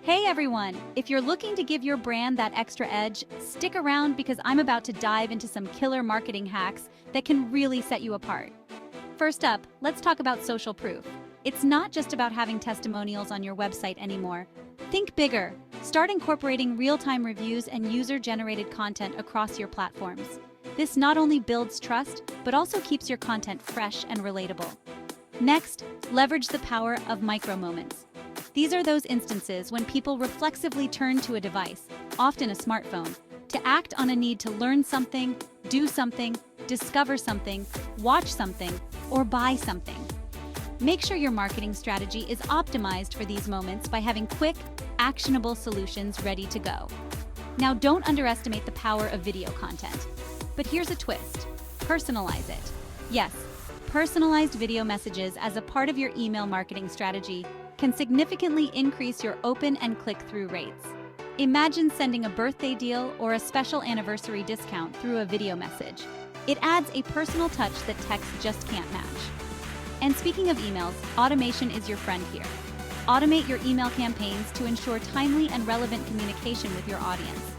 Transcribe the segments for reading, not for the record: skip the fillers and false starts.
Hey everyone! If you're looking to give your brand that extra edge, stick around because I'm about to dive into some killer marketing hacks that can really set you apart. First up, let's talk about social proof. It's not just about having testimonials on your website anymore. Think bigger. Start incorporating real-time reviews and user-generated content across your platforms. This not only builds trust, but also keeps your content fresh and relatable. Next, leverage the power of micro-moments. These are those instances when people reflexively turn to a device, often a smartphone, to act on a need to learn something, do something, discover something, watch something, or buy something. Make sure your marketing strategy is optimized for these moments by having quick, actionable solutions ready to go. Now, don't underestimate the power of video content. But here's a twist: personalize it. Yes, personalized video messages as a part of your email marketing strategy can significantly increase your open and click-through rates. Imagine sending a birthday deal or a special anniversary discount through a video message. It adds a personal touch that text just can't match. And speaking of emails, automation is your friend here. Automate your email campaigns to ensure timely and relevant communication with your audience.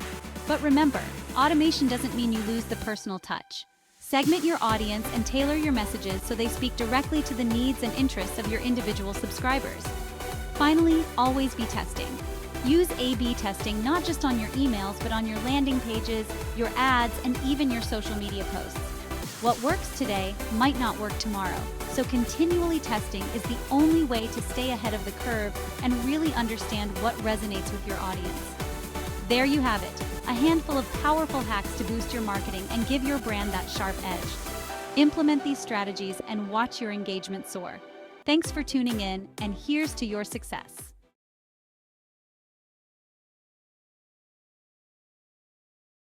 But remember, automation doesn't mean you lose the personal touch. Segment your audience and tailor your messages so they speak directly to the needs and interests of your individual subscribers. Finally, always be testing. Use A/B testing not just on your emails, but on your landing pages, your ads, and even your social media posts. What works today might not work tomorrow, so continually testing is the only way to stay ahead of the curve and really understand what resonates with your audience. There you have it, a handful of powerful hacks to boost your marketing and give your brand that sharp edge. Implement these strategies and watch your engagement soar. Thanks for tuning in, and here's to your success.